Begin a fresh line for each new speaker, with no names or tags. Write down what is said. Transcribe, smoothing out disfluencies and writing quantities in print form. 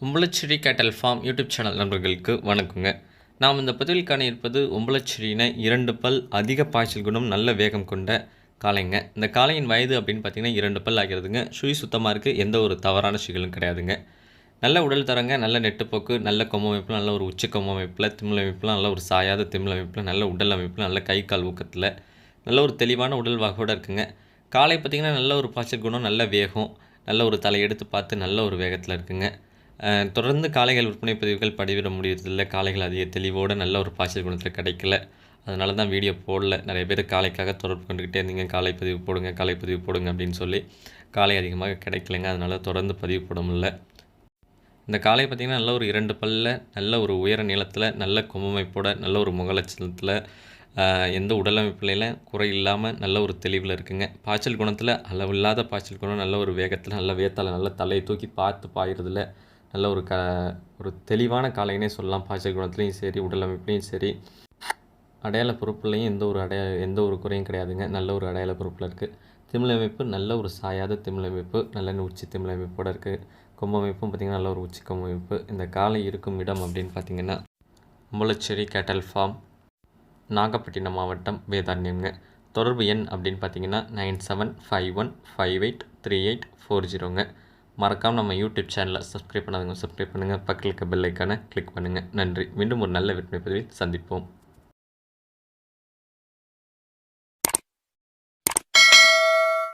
உம்பளச்சேரி கேட்டல் form YouTube channel நண்பர்களுக்கு வணக்கங்க. நாம் இந்த பதிவில் காண இருப்பது உம்பளச்சேரியின 2 பல் அதிக பாய்ச்சல் குணம் நல்ல வேகம் கொண்ட காளைங்க. இந்த காளையின் வயது அப்படின்னு பார்த்தீங்கன்னா 2 பல் ஆகிறதுங்க. சுழி சுத்தமாக இருக்குது, எந்த ஒரு தவறான சிகளும் கிடையாதுங்க. நல்ல உடல் தரங்க, நல்ல நெட்டுப்போக்கு, நல்ல கொம்பு அமைப்பில், நல்ல ஒரு உச்சி கொம்பு அமைப்பில், திமிழ் அமைப்பில், நல்ல ஒரு சாயாத திமிழ் அமைப்பில், நல்ல உடல் அமைப்பில், நல்ல கை கால் ஊக்கத்தில், நல்ல ஒரு தெளிவான உடல் வாகோடு இருக்குங்க. காளை பார்த்திங்கன்னா நல்ல ஒரு பாய்ச்சல் குணம், நல்ல வேகம், நல்ல ஒரு தலையெடுத்து பார்த்து நல்ல ஒரு வேகத்தில் இருக்குங்க. தொடர்ந்து காளைகள் விற்பனை பதிவுகள் பதிவிட முடியறதில்ல. காளைகள் அதிக தெளிவோடு நல்ல ஒரு பாய்ச்சல் குணத்தில் கிடைக்கல. அதனால தான் வீடியோ போடல. நிறைய பேர் காளைக்காக தொடர்பு கொண்டுக்கிட்டே இருந்தீங்க, காளை பதிவு போடுங்க, காளை பதிவு போடுங்க அப்படின்னு சொல்லி. காளை அதிகமாக கிடைக்கலைங்க, அதனால் தொடர்ந்து பதிவு போட முடியல. இந்த காளை பார்த்திங்கன்னா நல்ல ஒரு 2 பல்லில், நல்ல ஒரு உயர நீளத்தில், நல்ல கொம்பமைப்போட, நல்ல ஒரு முகலட்சணத்தில், எந்த உடலமைப்புலையும் குறை இல்லாமல் நல்ல ஒரு தெளிவில் இருக்குங்க. பாய்ச்சல் குணத்தில் அளவில்லாத பாய்ச்சல் குணம், நல்ல ஒரு வேகத்தில், நல்ல வேத்தால், நல்ல தலையை தூக்கி பார்த்து பாயிறதில்ல நல்ல ஒரு தெளிவான காளைனே சொல்லலாம். பாய்ச்சல் குணத்துலேயும் சரி, உடல் அமைப்புலேயும் சரி, அடையாள பொறுப்புலையும் எந்த ஒரு குறையும் கிடையாதுங்க. நல்ல ஒரு அடையாள பொறுப்பில் இருக்குது. திமிழ் அமைப்பு நல்ல ஒரு சாயாத திமிழ் அமைப்பு, நல்ல உச்சி திமிழ் அமைப்போடு இருக்குது. கொம்பு அமைப்பும் பார்த்திங்கன்னா நல்ல ஒரு உச்சி கொம்பு அமைப்பு. இந்த காளை இருக்கும் இடம் அப்படின்னு பார்த்திங்கன்னா உம்பளச்சேரி கேட்டல் ஃபார்ம், நாகப்பட்டினம் மாவட்டம், வேதாரண்யம்ங்க. தொடர்பு எண் அப்படின்னு பார்த்தீங்கன்னா 9751583840ங்க. மறக்காமல் நம்ம யூடியூப் சேனலை சப்ஸ்கிரைப் பண்ணாதவங்க சப்ஸ்கிரைப் பண்ணுங்கள். பக்கத்தில் இருக்க பெல் ஐக்கானை கிளிக் பண்ணுங்கள். நன்றி. மீண்டும் ஒரு நல்ல விற்பனை பதிவில் சந்திப்போம்.